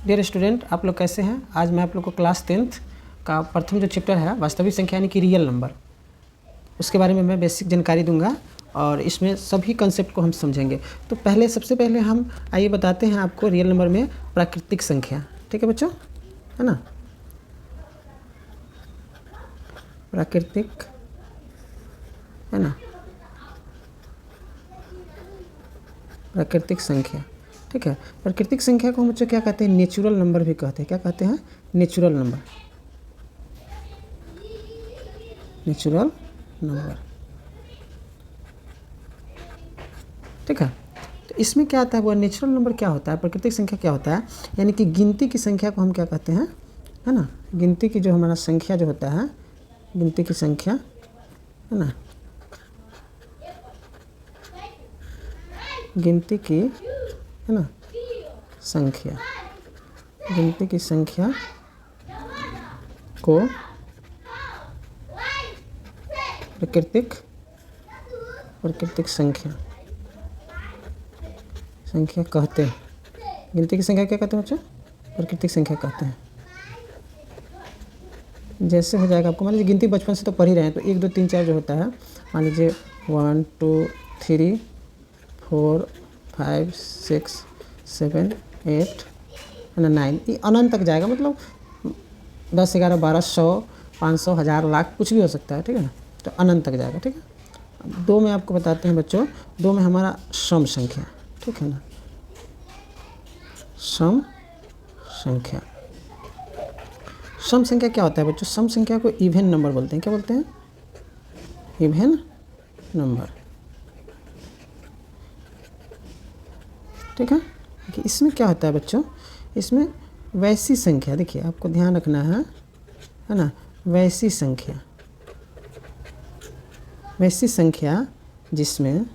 Dear student, आप लोग कैसे हैं। आज मैं आप लोग को क्लास 10th का प्रथम जो चैप्टर है वास्तविक संख्या यानी कि रियल नंबर, उसके बारे में मैं बेसिक जानकारी दूंगा और इसमें सभी कंसेप्ट को हम समझेंगे। तो सबसे पहले हम आइए बताते हैं आपको रियल नंबर में प्राकृतिक संख्या। ठीक है बच्चों, है ना। प्राकृतिक, है ना, प्राकृतिक संख्या। ठीक है, प्राकृतिक संख्या को हम बच्चों क्या कहते हैं, नेचुरल नंबर भी कहते हैं। क्या कहते हैं, नेचुरल नंबर। नेचुरल नंबर, ठीक है। तो इसमें क्या आता है, वो नेचुरल नंबर क्या होता है, प्राकृतिक संख्या क्या होता है, यानी कि गिनती की संख्या को हम क्या कहते हैं, है ना। गिनती की जो हमारा संख्या जो होता है, गिनती की संख्या, है ना, गिनती की, है ना, संख्या, गिनती की संख्या को प्राकृतिक संख्या कहते हैं। गिनती की संख्या क्या कहते हैं बच्चों, प्राकृतिक संख्या कहते हैं। जैसे हो जाएगा आपको, मान लीजिए गिनती बचपन से तो पढ़ ही रहे हैं, तो 1 2 3 4 जो होता है, मान लीजिए 1 2 3 4 5 6 7 8 है ना 9, ये अनंत तक जाएगा। मतलब 10 11 12 100 500 1000 लाख कुछ भी हो सकता है। ठीक है ना, तो अनंत तक जाएगा। ठीक है, 2 में आपको बताते हैं बच्चों, 2 में हमारा सम संख्या। ठीक है ना, सम संख्या। सम संख्या क्या होता है बच्चों, सम संख्या को इवन नंबर बोलते हैं। क्या बोलते हैं, इवन नंबर। ठीक है, कि इसमें क्या होता है बच्चों, इसमें वैसी संख्या, देखिए आपको ध्यान रखना है ना, वैसी संख्या, वैसी संख्या जिसमें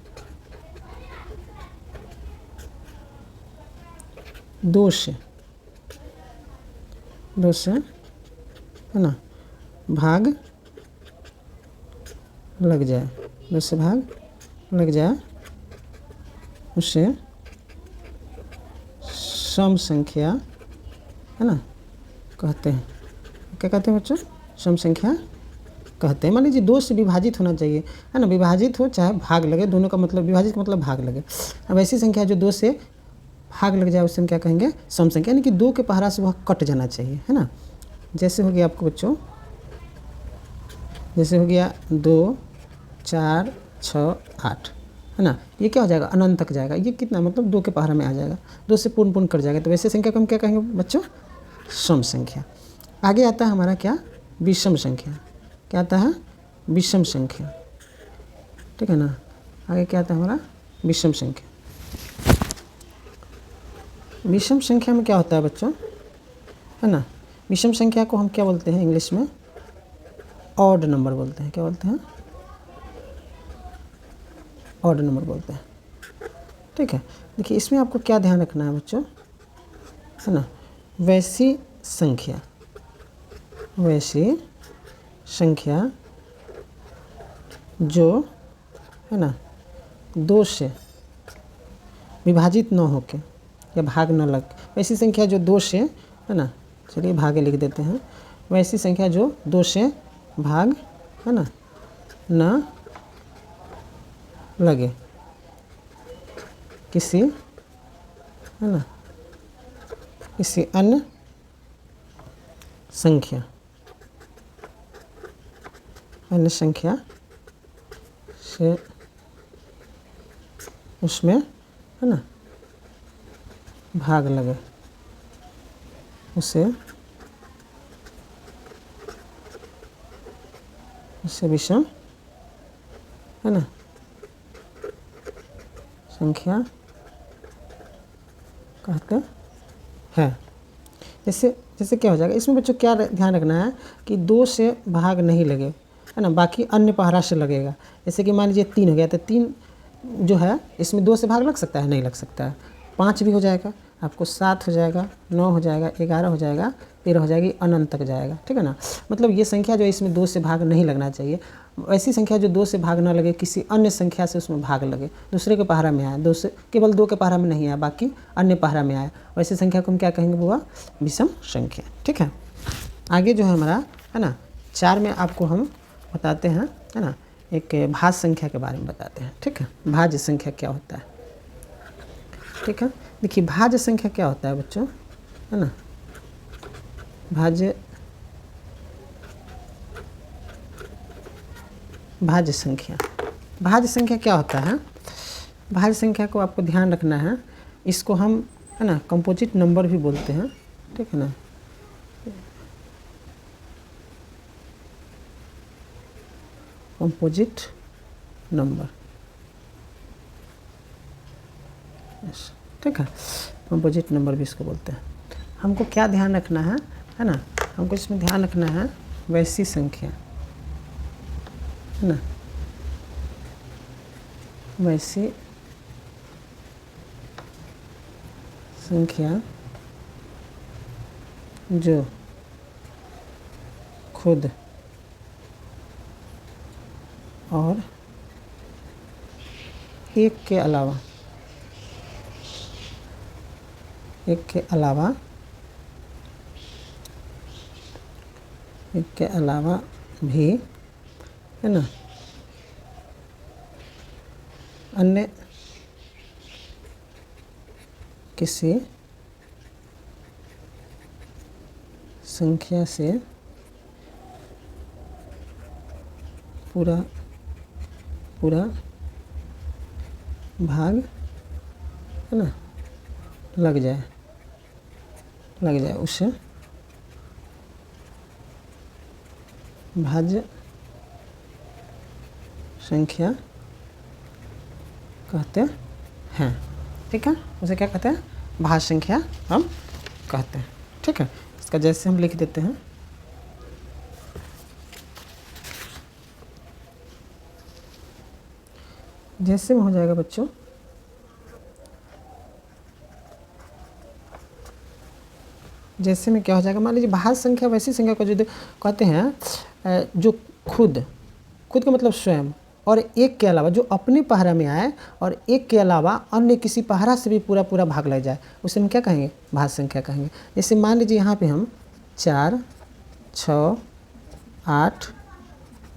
2 से, है ना, भाग लग जाए, 2 से भाग लग जाए, उसे सम संख्या, है ना, कहते हैं। क्या कहते हैं बच्चों, सम संख्या कहते हैं। मान लीजिए 2 से विभाजित होना चाहिए, है ना, विभाजित हो चाहे भाग लगे, दोनों का मतलब, विभाजित का मतलब भाग लगे। अब ऐसी संख्या जो 2 से भाग लग जाए उसे हम क्या कहेंगे, सम संख्या, यानी कि 2 के पहरा से वह कट जाना चाहिए, है ना। जैसे हो गया आपको बच्चों, जैसे हो गया 2 4 6 8, है ना, ये क्या हो जाएगा, अनंत तक जाएगा। ये कितना, मतलब 2 के पहरा में आ जाएगा, 2 से पूर्ण कट जाएगा। तो वैसे संख्या को हम क्या कहेंगे बच्चों, सम संख्या। आगे आता है हमारा क्या, विषम संख्या। क्या आता है, विषम संख्या। ठीक है ना, आगे क्या आता है हमारा, विषम संख्या। विषम संख्या में क्या होता है बच्चों, है ना, विषम संख्या को हम क्या बोलते हैं, इंग्लिश में ऑड नंबर बोलते हैं। क्या बोलते हैं, ऑड नंबर बोलते हैं। ठीक है, देखिए इसमें आपको क्या ध्यान रखना है बच्चों, है ना, वैसी संख्या, वैसी संख्या जो, है ना, 2 से विभाजित न होके या भाग न लग, वैसी संख्या जो 2 से, है ना, चलिए भागे लिख देते हैं, वैसी संख्या जो 2 से भाग, है ना, न लगे किसी, है ना, किसी अन्य संख्या, अन्य संख्या से उसमें, है ना, भाग लगे, उसे विषम, है ना, संख्या कहते हैं। जैसे क्या हो जाएगा इसमें बच्चों, क्या ध्यान रखना है कि 2 से भाग नहीं लगे, है ना, बाकी अन्य पहरा से लगेगा। जैसे कि मान लीजिए 3 हो गया, तो 3 जो है इसमें 2 से भाग लग सकता है, नहीं लग सकता है। 5 भी हो जाएगा आपको, 7 हो जाएगा, 9 हो जाएगा, 11 हो जाएगा, 13 हो जाएगी, अनंत तक जाएगा। ठीक है ना, मतलब ये संख्या जो है इसमें 2 से भाग नहीं लगना चाहिए। ऐसी संख्या जो 2 से भाग ना लगे, किसी अन्य संख्या से उसमें भाग लगे, दूसरे के पहाड़ा में आया, 2 से केवल 2 के पहाड़ा में नहीं आया, बाकी अन्य पहाड़ा में आया, वैसी संख्या को हम क्या कहेंगे बुआ? विषम संख्या। ठीक है, आगे जो है हमारा है ना 4 में आपको हम बताते हैं है ना एक भाज्य संख्या के बारे में बताते हैं। ठीक है, भाज्य संख्या क्या होता है? ठीक है, देखिए भाज्य संख्या क्या होता है बच्चों, है ना, भाज्य संख्या। भाज्य संख्या क्या होता है? भाज्य संख्या को आपको ध्यान रखना है, इसको हम है ना कंपोजिट नंबर भी बोलते हैं। ठीक है ना, कंपोजिट नंबर। ठीक है, कंपोजिट नंबर भी इसको बोलते हैं। हमको क्या ध्यान रखना है ना, हमको इसमें ध्यान रखना है वैसी संख्या, है ना, वैसी संख्या जो खुद और एक के अलावा भी है ना अन्य किसी संख्या से पूरा भाग है ना लग जाए उसे भाज्य संख्या कहते हैं। ठीक है, उसे क्या कहते हैं? भाज्य संख्या हम कहते हैं। ठीक है, इसका जैसे हम लिख देते हैं, जैसे में हो जाएगा बच्चों, जैसे में क्या हो जाएगा, मान लीजिए भाज्य संख्या वैसी संख्या को जो कहते हैं जो खुद का मतलब स्वयं और एक के अलावा, जो अपने पहाड़ा में आए और एक के अलावा अन्य किसी पहाड़ा से भी पूरा भाग लग जाए, उसे हम क्या कहेंगे? भाज्य संख्या कहेंगे। जैसे मान लीजिए यहाँ पे हम 4, 6, 8,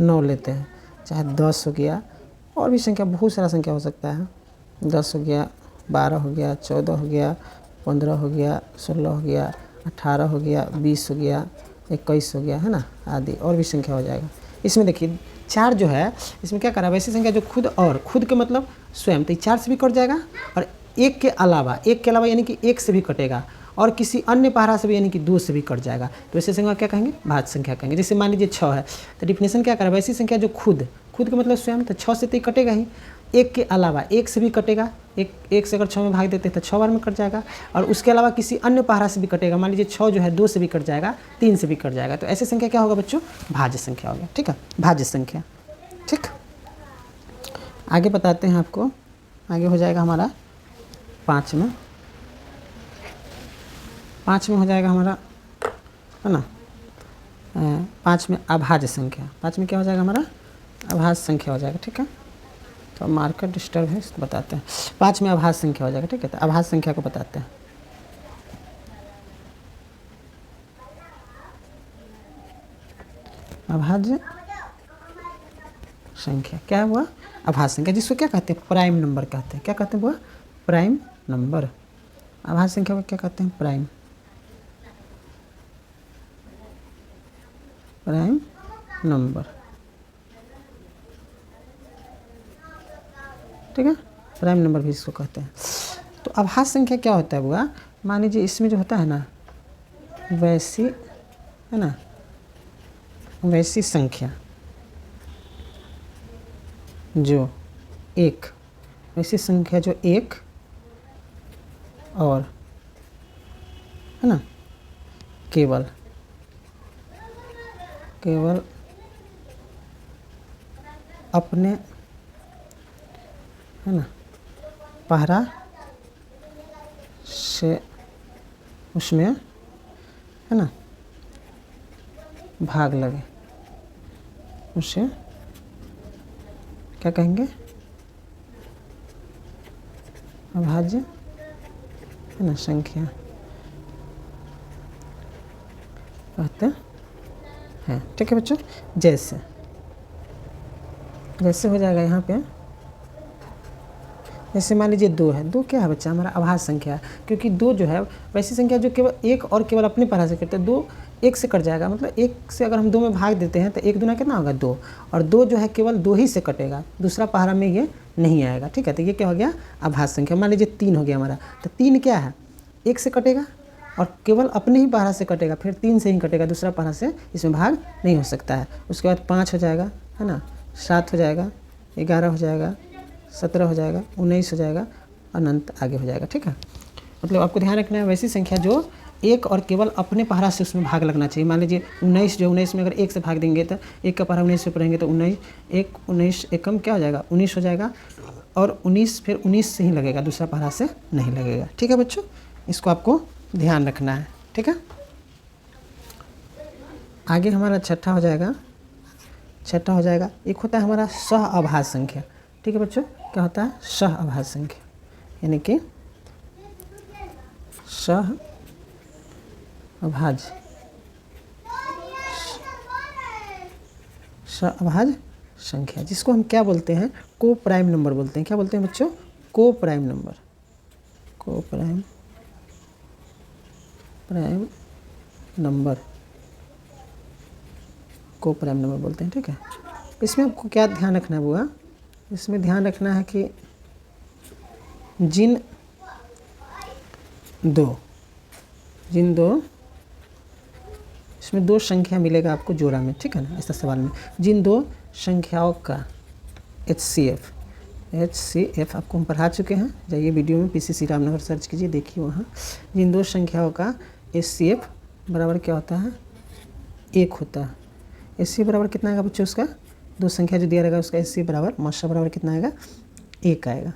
9 लेते हैं, चाहे 10 हो गया, और भी संख्या बहुत सारा संख्या हो सकता है, 10 हो गया, 12 हो गया, 14 हो गया, 15 हो गया, 16 हो गया, 18 हो गया, 20 हो गया, 21 हो गया, है ना, आदि और भी संख्या हो जाएगा। इसमें देखिए 4 जो है, इसमें क्या करा, वैसी संख्या जो खुद के मतलब स्वयं, तो 4 से भी कट जाएगा, और एक के अलावा यानी कि 1 से भी कटेगा, और किसी अन्य पहाड़ा से भी यानी कि 2 से भी कट जाएगा, तो ऐसे संख्या क्या कहेंगे? भाज्य संख्या कहेंगे। जैसे मान लीजिए 6 है, तो डिफिनेशन क्या करा, वैसी संख्या जो खुद के मतलब स्वयं, तो 6 से तो कटेगा ही, एक के अलावा 1 से भी कटेगा, एक से अगर 6 में भाग देते हैं तो 6 बार में कट जाएगा, और उसके अलावा किसी अन्य पहाड़ा से भी कटेगा, मान लीजिए 6 जो है 2 से भी कट जाएगा, 3 से भी कट जाएगा, तो ऐसे संख्या क्या होगा बच्चों? भाज्य संख्या हो गया। ठीक है, भाज्य संख्या। ठीक, आगे बताते हैं आपको, आगे हो जाएगा हमारा 5 में हो जाएगा हमारा, है ना, 5 में अभाज्य संख्या। 5 में क्या हो जाएगा हमारा? अभाज्य संख्या हो जाएगा। ठीक है, तो मार्कर डिस्टर्ब है, इसको बताते हैं। 5 में अभाज्य संख्या हो जाएगा। ठीक है, तो अभाज्य संख्या को बताते हैं। अभाज्य संख्या क्या हुआ? अभाज्य संख्या, जिसको क्या कहते हैं? प्राइम नंबर कहते हैं। क्या कहते हैं वो? Prime number. अभाज्य संख्या को क्या कहते हैं? Prime number. ठीक है, प्राइम नंबर भी इसको कहते हैं। तो अभाज्य संख्या क्या होता है बुआ? मान लीजिए इसमें जो होता है ना, वैसी, है ना, वैसी संख्या जो एक, वैसी संख्या जो एक और, है ना, केवल अपने, है ना, पहरा से उसमें, है ना, भाग लगे, उसे क्या कहेंगे, अभाज्य है ना संख्या कहते हैं। ठीक है बच्चों, जैसे हो जाएगा यहाँ पे, जैसे मान लीजिए 2 है। 2 क्या है बच्चा, हमारा अभाज्य संख्या है, क्योंकि 2 जो है वैसी संख्या जो केवल एक और केवल अपने पढ़ा से करते हैं। 2 1 से कट जाएगा, मतलब 1 से अगर हम 2 में भाग देते हैं तो 1 दूना कितना होगा 2, और 2 जो है केवल 2 ही से कटेगा, दूसरा पहाड़ा में ये नहीं आएगा। ठीक है, तो ये क्या हो गया, अभाज्य संख्या। मान लीजिए 3 हो गया हमारा, तो 3 क्या है, 1 से कटेगा और केवल अपने ही पहाड़ा से कटेगा, फिर 3 से ही कटेगा, दूसरा पहाड़ा से इसमें भाग नहीं हो सकता है। उसके बाद 5 हो जाएगा, है ना, 7 हो जाएगा, 11 हो जाएगा, 17 हो जाएगा, 19 हो जाएगा, अनंत आगे हो जाएगा। ठीक है, मतलब आपको ध्यान रखना है वैसी संख्या जो एक और केवल अपने पहाड़ा से उसमें भाग लगना चाहिए। मान लीजिए 19, जो 19 में अगर 1 से भाग देंगे तो 1 का पहाड़ा 19 से पढ़ेंगे तो 19 एकम क्या हो जाएगा, 19 हो जाएगा, और 19 फिर 19 से ही लगेगा, दूसरा पहाड़ा से नहीं लगेगा। ठीक है बच्चों, इसको आपको ध्यान रखना है। ठीक है, आगे हमारा छठा हो जाएगा। एक होता है हमारा सह अभाज्य संख्या। ठीक है बच्चों, क्या होता है, सह अभाज्य संख्या, यानी कि सह अभाज्य संख्या, जिसको हम क्या बोलते हैं, को प्राइम नंबर बोलते हैं। क्या बोलते हैं बच्चों, को प्राइम नंबर, को प्राइम नंबर बोलते हैं। ठीक है, इसमें आपको क्या ध्यान रखना है बुआ, इसमें ध्यान रखना है कि जिन दो इसमें 2 संख्या मिलेगा आपको जोड़ा में। ठीक है ना, इस सवाल में जिन 2 संख्याओं का HCF आपको हम पढ़ा चुके हैं, जाइए वीडियो में PCC रामनगर सर्च कीजिए, देखिए वहाँ। जिन 2 संख्याओं का HCF बराबर क्या होता है, 1 होता है। HCF बराबर कितना आएगा बच्चों, उसका 2 संख्या जो दिया रहेगा उसका HCF बराबर माशा बराबर कितना आएगा, 1 आएगा।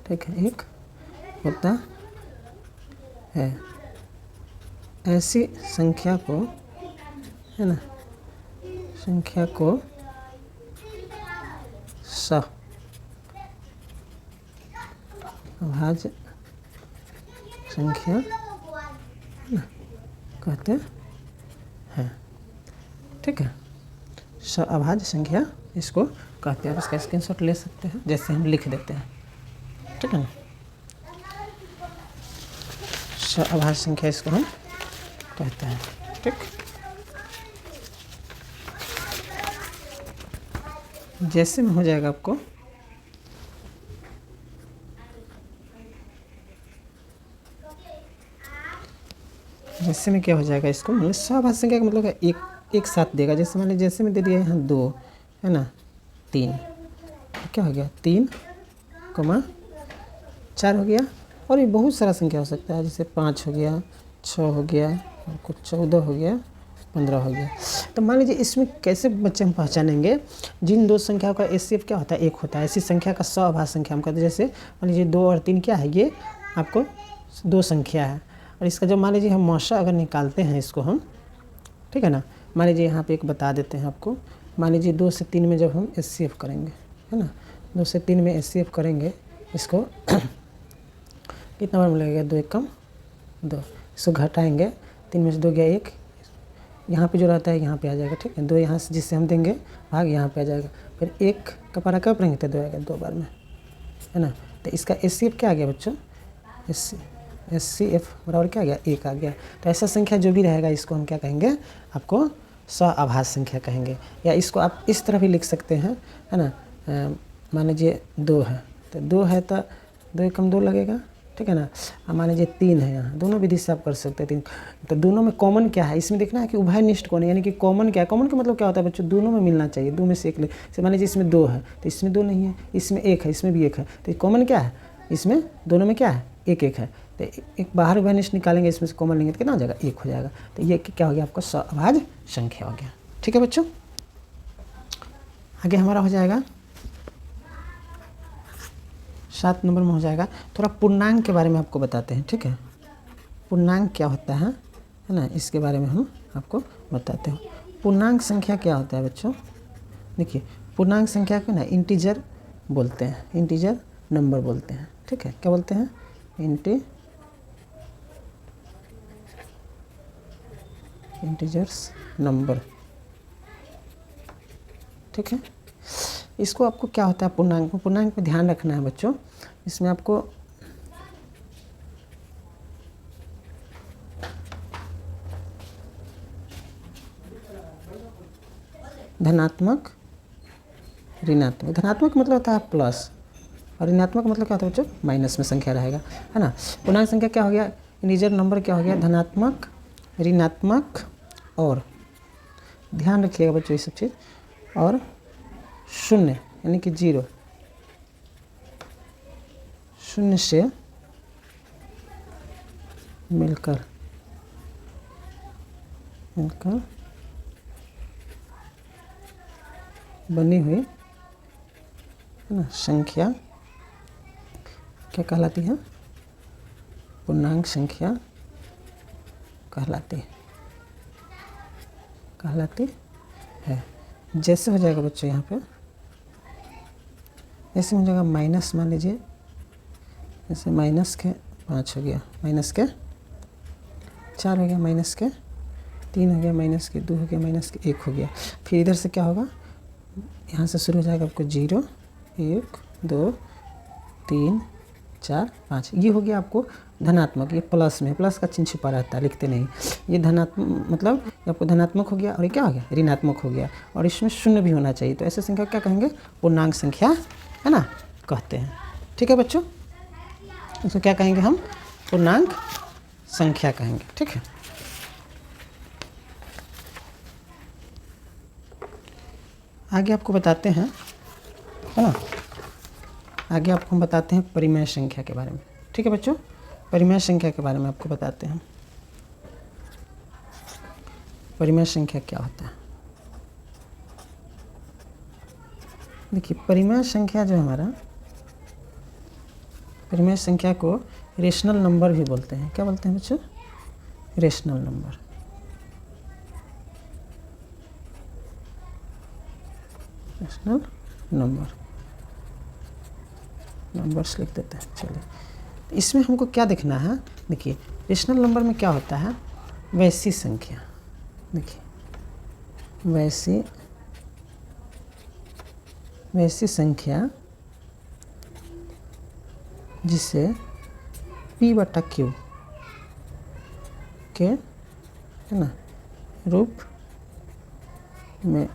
ठीक है, 1 होता है। ऐसी संख्या को, है ना, संख्या को सह अभाज्य संख्या कहते हैं। ठीक है, सह अभाज्य संख्या इसको कहते हैं। इसका स्क्रीनशॉट ले सकते हैं, जैसे हम लिख देते हैं। ठीक है ना, सह अभाज्य संख्या इसको हम कहते हैं। ठीक, जैसे में हो जाएगा आपको जैसे में क्या हो जाएगा, इसको मतलब सहअभाज्य संख्या का मतलब है एक साथ देगा। जैसे मान लीजिए जैसे में दे दिया यहाँ 2, है ना, 3, क्या हो गया 3, 4 हो गया, और ये बहुत सारा संख्या हो सकता है, जैसे 5 हो गया, 6 हो गया, और कुछ 14 हो गया, 15 हो गया। तो मान लीजिए इसमें कैसे बच्चे हम पहचानेंगे, जिन 2 संख्याओं का HCF क्या होता है, 1 होता है। ऐसी संख्या का सहअभाज्य संख्या हम कहते हैं। जैसे मान लीजिए 2 और 3 क्या है, ये आपको 2 संख्या है, और इसका जब मान लीजिए हम मौसा अगर निकालते हैं इसको हम, ठीक है ना, मान लीजिए यहाँ पे एक बता देते हैं आपको। मान लीजिए 2 से 3 में जब हम HCF करेंगे, है ना, 2 से 3 में HCF करेंगे इसको कितना बार मिलेगा, 2 एकम 2, इसको घटाएंगे, 3 में से 2 गया 1, यहाँ पे जो रहता है यहाँ पे आ जाएगा। ठीक है, 2 यहाँ से जिससे हम देंगे भाग यहाँ पे आ जाएगा, फिर 1 का पारा कब रहेंगे तो 2 आएगा 2 बार में, है ना। तो इसका HCF क्या आ गया बच्चों, HCF बराबर क्या आ गया, 1 आ गया। तो ऐसा संख्या जो भी रहेगा इसको हम क्या कहेंगे, आपको सहअभाज्य संख्या कहेंगे। या इसको आप इस तरह भी लिख सकते हैं, है ना, मान लीजिए 2 है तो 2 है तो 2 एकम 2 लगेगा। ठीक है ना, मान लीजिए 3 है, यहाँ दोनों विधि से आप कर सकते हैं 3। तो दोनों में कॉमन क्या है, इसमें देखना है कि उभयनिष्ठ कौन है, यानी कि कॉमन क्या है। कॉमन का मतलब क्या होता है बच्चों, दोनों में मिलना चाहिए, 2 में से एक ले। मान लीजिए इसमें 2 है तो इसमें 2 नहीं है, इसमें 1 है, इसमें भी 1 है, तो कॉमन क्या है, इसमें दोनों में क्या है, 1 है। तो एक बाहर उभयनिष्ठ निकालेंगे, इसमें से कॉमन लेंगे तो कितना हो जाएगा, 1 हो जाएगा। तो ये क्या हो गया, आपका सहअभाज्य संख्या हो गया। ठीक है बच्चों, आगे हमारा हो जाएगा 7 नंबर में हो जाएगा। थोड़ा पूर्णांक के बारे में आपको बताते हैं। ठीक है, पूर्णांक क्या होता है ना, इसके बारे में हम आपको बताते हैं। पूर्णांक संख्या क्या होता है बच्चों, देखिए पूर्णांक संख्या को ना इंटीजर बोलते हैं, इंटीजर नंबर बोलते हैं, ठीक है। क्या बोलते हैं? इंटीजर्स नंबर, ठीक है। इसको आपको क्या होता है पूर्णांक में, पूर्णांक में ध्यान रखना है बच्चों, इसमें आपको धनात्मक ऋणात्मक, धनात्मक मतलब होता है प्लस और ऋणात्मक मतलब क्या होता है बच्चों? माइनस में संख्या रहेगा, है ना। पूर्णांक संख्या क्या हो गया? इंटीजर नंबर क्या हो गया? धनात्मक, ऋणात्मक और, ध्यान रखिएगा बच्चों ये सब चीज़, और शून्य यानी कि 0, शून्य से मिलकर बनी हुई, है ना, संख्या क्या कहलाती है? पूर्णांक संख्या कहलाती है। जैसे हो जाएगा बच्चों यहाँ पे, ऐसे हो जाएगा माइनस, मान लीजिए जैसे माइनस के 5 हो गया, माइनस के 4 हो गया, माइनस के 3 हो गया, माइनस के 2 हो गया, माइनस के 1 हो गया। फिर इधर से क्या होगा? यहाँ से शुरू हो जाएगा आपको 0, 1, 2, 3, 4, 5, ये हो गया आपको धनात्मक। ये प्लस में, प्लस का चिन्ह छुपा रहता है, लिखते नहीं। ये धनात्मक मतलब ये आपको धनात्मक हो गया, और ये क्या हो गया? ऋणात्मक हो गया, और इसमें शून्य भी होना चाहिए। तो ऐसे संख्या क्या कहेंगे? पूर्णांक संख्या, है ना, कहते हैं, ठीक है बच्चों। इसको क्या कहेंगे हम? पूर्णांक संख्या कहेंगे, ठीक है। आगे आपको बताते हैं, है ना, आगे आपको हम बताते हैं परिमेय संख्या के बारे में, ठीक है बच्चों। परिमेय संख्या के बारे में आपको बताते हैं। परिमेय संख्या क्या होता है? देखिए परिमेय संख्या जो हमारा, परिमेय संख्या को रेशनल नंबर भी बोलते हैं। क्या बोलते हैं बच्चों? Rational number. Rational number, numbers लिख देते हैं। चलिए इसमें हमको क्या देखना है? देखिए रेशनल नंबर में क्या होता है? वैसी संख्या, देखिए वैसी संख्या जिसे P/Q के, है ना, रूप में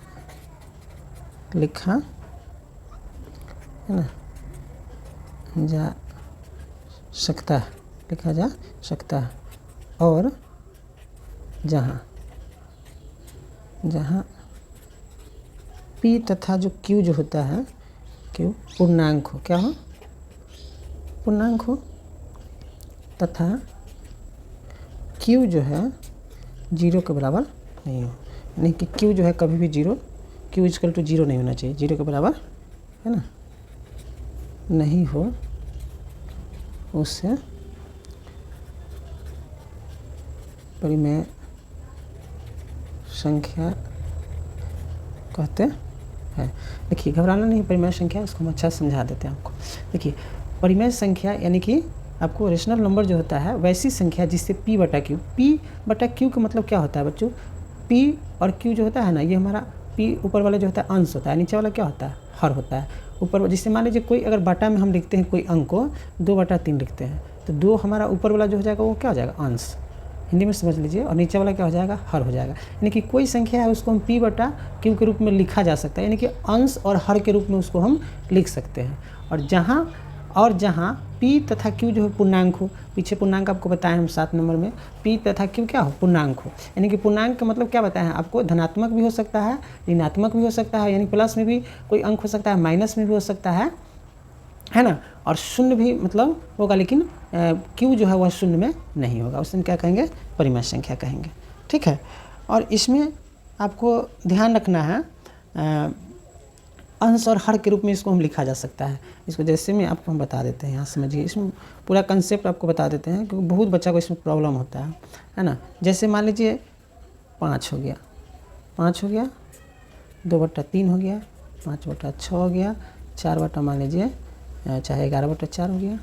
लिखा, है ना, जा सकता है, और जहाँ P तथा जो Q जो होता है, Q पूर्णांक हो, क्या हो? पूर्णांक हो, तथा Q जो है 0 के बराबर नहीं हो, यानी कि Q जो है कभी भी 0, Q = 0 नहीं होना चाहिए, 0 के बराबर, है ना, नहीं हो, उससे परिमेय संख्या कहते हैं। देखिए घबराना नहीं, परिमेय संख्या इसको हम अच्छा समझा देते हैं आपको। देखिए परिमेय संख्या यानी कि आपको रेशनल नंबर जो होता है वैसी संख्या जिससे P/Q का मतलब क्या होता है बच्चों? P और Q जो होता है ना, ये हमारा P ऊपर वाला जो होता है अंश होता है, नीचे वाला क्या होता है? हर होता है। ऊपर जिससे मान लीजिए कोई अगर बाटा में हम लिखते हैं कोई अंक को 2/3 लिखते हैं, तो 2 हमारा ऊपर वाला जो हो जाएगा वो क्या हो जाएगा? अंश, हिंदी में समझ लीजिए, और नीचे वाला क्या हो जाएगा? हर हो जाएगा। यानी कि कोई संख्या है उसको हम P/Q के रूप में लिखा जा सकता है, यानी कि अंश और हर के रूप में उसको हम लिख सकते हैं। और जहाँ P तथा Q जो है पूर्णांक हो, पीछे पूर्णांक आपको बताएं हम 7 नंबर में, P तथा Q क्या हो? पूर्णांक हो। यानी कि पूर्णांक का मतलब क्या बताएं आपको? धनात्मक भी हो सकता है, ऋणात्मक भी हो सकता है, यानी प्लस में भी कोई अंक हो सकता है, माइनस में भी हो सकता है ना, और शून्य भी मतलब होगा, लेकिन Q जो है वह शून्य में नहीं होगा, उस समय क्या कहेंगे? परिमेय संख्या कहेंगे, ठीक है। और इसमें आपको ध्यान रखना है, अंश और हर के रूप में इसको हम लिखा जा सकता है। इसको जैसे में आपको हम बता देते हैं, यहाँ समझिए, इसमें पूरा कंसेप्ट आपको बता देते हैं, क्योंकि बहुत बच्चा को इसमें प्रॉब्लम होता है ना। जैसे मान लीजिए 5 हो गया, 2/3 हो गया, 5/6 हो गया, 4 बटा मान लीजिए चाहे 11/4 हो गया,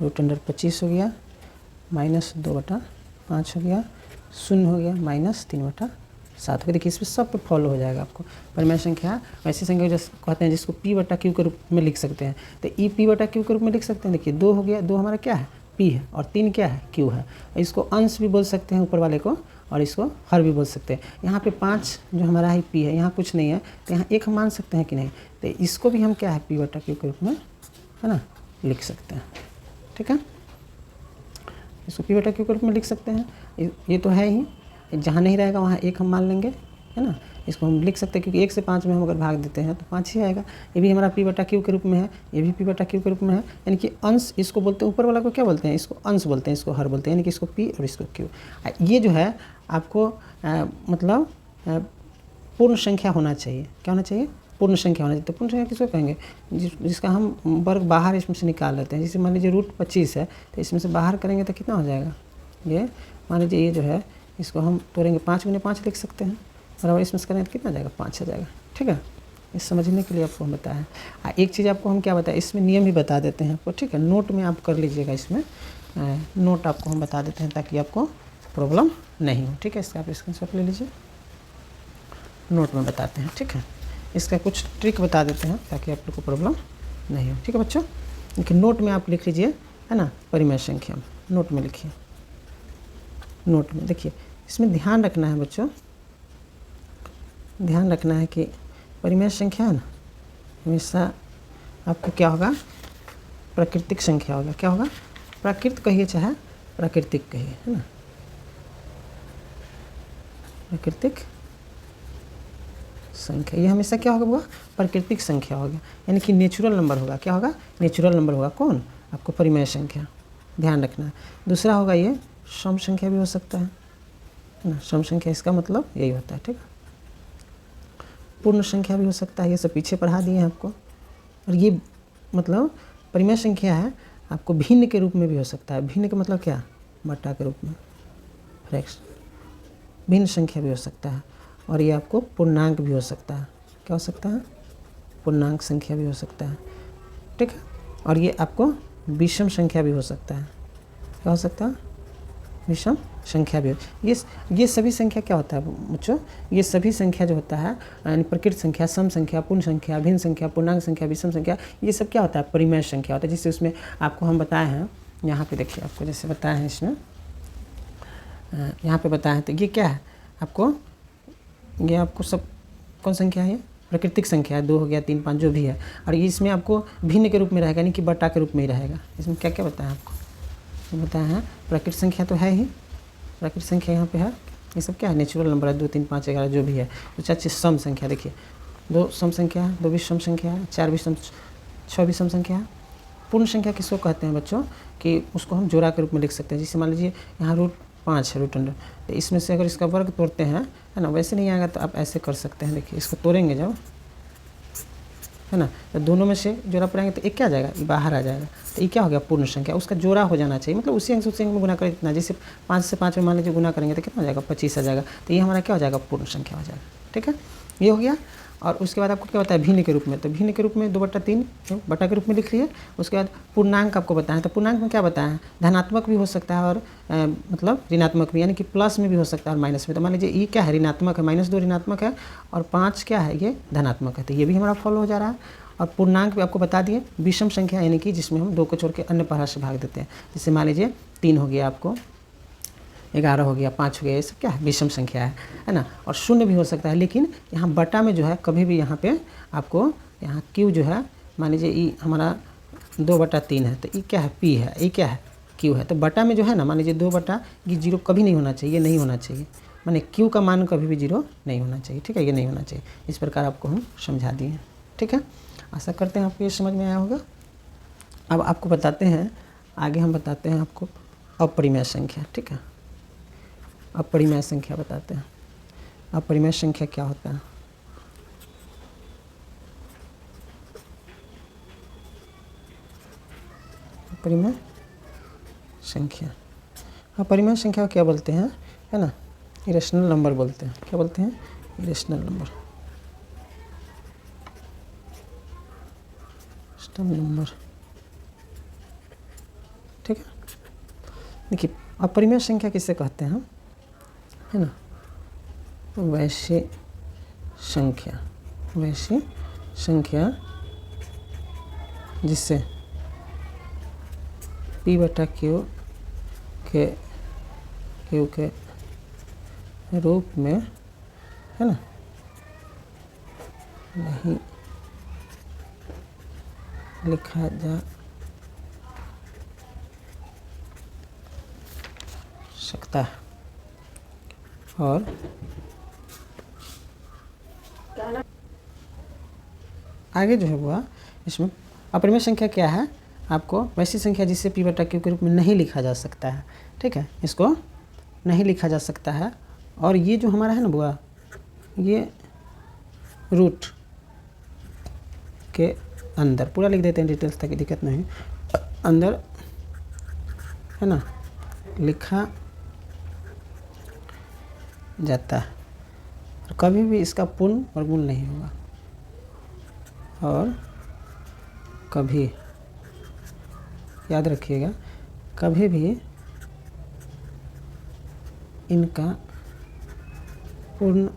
√25 हो गया, -2/5 हो गया, 0 हो गया, -3/7 हो गया। देखिए इसमें सब पे फॉलो हो जाएगा आपको। परिमेय संख्या ऐसी संख्या जो कहते हैं जिसको P/Q के रूप में लिख सकते हैं। तो ई P/Q के रूप में लिख सकते हैं। देखिए 2 हो गया, 2 हमारा क्या है P है और 3 क्या है Q है। इसको अंश भी बोल सकते हैं ऊपर वाले को और इसको हर भी बोल सकते हैं। यहाँ पे 5 जो हमारा है P है, यहाँ कुछ नहीं है तो यहाँ 1 हम मान सकते हैं कि नहीं। तो इसको भी हम क्या है P/Q के रूप में है ना लिख सकते हैं। ठीक है, इसको P/Q के रूप में लिख सकते हैं। ये तो है ही, जहाँ नहीं रहेगा वहाँ 1 हम मान लेंगे है ना। इसको हम लिख सकते हैं क्योंकि 1 से 5 में हम अगर भाग देते हैं तो 5 ही आएगा। ये भी हमारा P/Q के रूप में है, ये भी P/Q के रूप में है। यानी कि अंश इसको बोलते हैं, ऊपर वाला को क्या बोलते हैं, इसको अंश बोलते हैं, इसको हर बोलते हैं। यानी कि इसको P और इसको Q। ये जो है आपको मतलब पूर्ण संख्या होना चाहिए। क्या होना चाहिए, पूर्ण संख्या होना चाहिए। तो पूर्ण संख्या किसको कहेंगे, जिसका हम वर्ग बाहर इसमें से निकाल लेते हैं। जैसे मान लीजिए √25 है तो इसमें से बाहर करेंगे तो कितना हो जाएगा, ये मान लीजिए ये जो है इसको हम तोड़ेंगे 5 × 5 लिख सकते हैं, बराबर इसमें से करेंगे तो कितना आ जाएगा 5 आ जाएगा। ठीक है, इस समझने के लिए आपको हम बताया। एक चीज़ आपको हम क्या बताएं, इसमें नियम भी बता देते हैं आपको। ठीक है, नोट में आप कर लीजिएगा, इसमें नोट आपको हम बता देते हैं ताकि आपको प्रॉब्लम नहीं हो। ठीक है, इसका आप स्क्रीनशॉट ले लीजिए, नोट में बताते हैं। ठीक है, इसका कुछ ट्रिक बता देते हैं ताकि आप लोग को प्रॉब्लम नहीं हो। ठीक है बच्चों, देखिए नोट में आप लिख लीजिए है ना, परिमेय संख्या नोट में लिखिए। नोट में देखिए, इसमें ध्यान रखना है बच्चों, ध्यान रखना है कि परिमेय संख्या है ना हमेशा आपको क्या होगा, प्राकृतिक संख्या होगा। क्या होगा, प्राकृत कहिए चाहे प्राकृतिक कहिए, है ना, प्राकृतिक संख्या। ये हमेशा क्या होगा, वो प्राकृतिक संख्या होगा, यानी कि नेचुरल नंबर होगा। क्या होगा, नेचुरल नंबर होगा। कौन, आपको परिमेय संख्या, ध्यान रखना है। दूसरा होगा ये सम संख्या भी हो सकता है ना, सम संख्या इसका मतलब यही होता है। ठीक है, पूर्ण संख्या भी हो सकता है, ये सब पीछे पढ़ा दिए हैं आपको। और ये मतलब परिमेय संख्या है, आपको भिन्न के रूप में भी हो सकता है। भिन्न का मतलब क्या, बट्टा के रूप में, फ्रैक्शन, भिन्न संख्या भी हो सकता है। और ये आपको पूर्णांक भी हो सकता है। क्या हो सकता है, पूर्णांक संख्या भी हो सकता है। ठीक है, और ये आपको विषम संख्या भी हो सकता है। क्या हो सकता है, विषम संख्या भी हो। ये सभी संख्या क्या होता है बच्चों, ये सभी संख्या जो होता है यानी प्रकृत संख्या, सम संख्या, पूर्ण संख्या, भिन्न संख्या, पूर्णांक संख्या, विषम संख्या, ये सब क्या होता है, परिमेय संख्या होता है। जिससे उसमें आपको हम बताए हैं, यहाँ पे देखिए आपको जैसे बताए हैं, इसमें यहाँ पे बताए हैं। तो ये क्या है आपको, ये आपको सब कौन संख्या है, प्राकृतिक संख्या है। 2 हो गया, 3, 5 जो भी है। और ये इसमें आपको भिन्न के रूप में रहेगा, यानी कि बट्टा के रूप में ही रहेगा। इसमें क्या क्या बताया आपको, बताया है प्राकृतिक संख्या तो है ही, प्राकृतिक संख्या यहाँ पे है। ये सब क्या है, नेचुरल नंबर है, 2, 3, 5, 11 जो भी है। तो 4 सम संख्या, देखिए 2 सम संख्या है, 2 विषम संख्या है, 4 विषम, 6 विषम संख्या है। पूर्ण संख्या किसको कहते हैं बच्चों, कि उसको हम जोड़ा के रूप में लिख सकते हैं। जैसे मान लीजिए यहाँ √5 है, √100, तो इसमें से अगर इसका वर्ग तोड़ते हैं है ना, वैसे नहीं आएगा तो आप ऐसे कर सकते हैं। देखिए इसको तोड़ेंगे जब, है ना, तो दोनों में से जोड़ा पड़ेंगे तो एक क्या आ जाएगा, ये बाहर आ जाएगा। तो ये क्या हो गया, पूर्ण संख्या, उसका जोड़ा हो जाना चाहिए। मतलब उसी अंक से उसी अंक में गुना करें कितना, जैसे 5 से 5 में मान लीजिए गुना करेंगे तो कितना हो जाएगा, 25 आ जाएगा। तो ये हमारा क्या हो जाएगा, पूर्ण संख्या हो जाएगा। ठीक है, ये हो गया। और उसके बाद आपको क्या बताया, भिन्न के रूप में। तो भिन्न के रूप में 2/3 बटा के रूप में लिख लिए। उसके बाद पूर्णांक आपको बताया, तो पूर्णांक में क्या बताया है, धनात्मक भी हो सकता है और मतलब ऋणात्मक भी, यानी कि प्लस में भी हो सकता है और माइनस में। तो मान लीजिए ये क्या है, ऋणात्मक है, -2 ऋणात्मक है और 5 क्या है, ये धनात्मक है। तो ये भी हमारा फॉलो हो जा रहा है। और पूर्णांक भी आपको बता दिए, विषम संख्या यानी कि जिसमें हम 2 को छोड़ के अन्य पहाड़ से भाग देते हैं। जैसे मान लीजिए 3 हो गया, आपको 11 हो गया, 5 हो गया, ये सब क्या है, विषम संख्या है ना। और 0 भी हो सकता है, लेकिन यहाँ बटा में जो है कभी भी यहाँ पे आपको यहाँ Q जो है, मान लीजिए ये हमारा 2/3 है, तो ये क्या है, P है, ये क्या है, Q है। तो बटा में जो है ना, मान लीजिए 2/, ये 0 कभी नहीं होना चाहिए, नहीं होना चाहिए, माने Q का मान कभी भी 0 नहीं होना चाहिए। ठीक है, ये नहीं होना चाहिए। इस प्रकार आपको हम समझा दिए। ठीक है, आशा करते हैं आपको ये समझ में आया होगा। अब आपको बताते हैं, आगे हम बताते हैं आपको अपरिमेय संख्या। ठीक है, अपरिमेय संख्या बताते हैं। अपरिमेय संख्या क्या होता है, अपरिमेय संख्या, अपरिमेय संख्या क्या बोलते हैं, है ना। इरेशनल नंबर बोलते हैं। क्या बोलते हैं? Irrational number. नंबर, ठीक है। देखिए अपरिमेय संख्या किससे कहते हैं, है ना? वैश्य संख्या, वैश्य संख्या जिससे P बटा Q के रूप में, है ना, नहीं लिखा जा सकता है। और आगे जो है वो इसमें अपरिमेय संख्या क्या है, आपको वैसी संख्या जिसे P बटा Q के रूप में नहीं लिखा जा सकता है, ठीक है, इसको नहीं लिखा जा सकता है। और ये जो हमारा है ना बुआ, ये रूट के अंदर, पूरा लिख देते हैं डिटेल्स ताकि दिक्कत नहीं, अंदर, है ना, लिखा जाता है और कभी भी इसका पूर्ण वर्गमूल नहीं होगा। और कभी, याद रखिएगा, कभी भी इनका पूर्ण,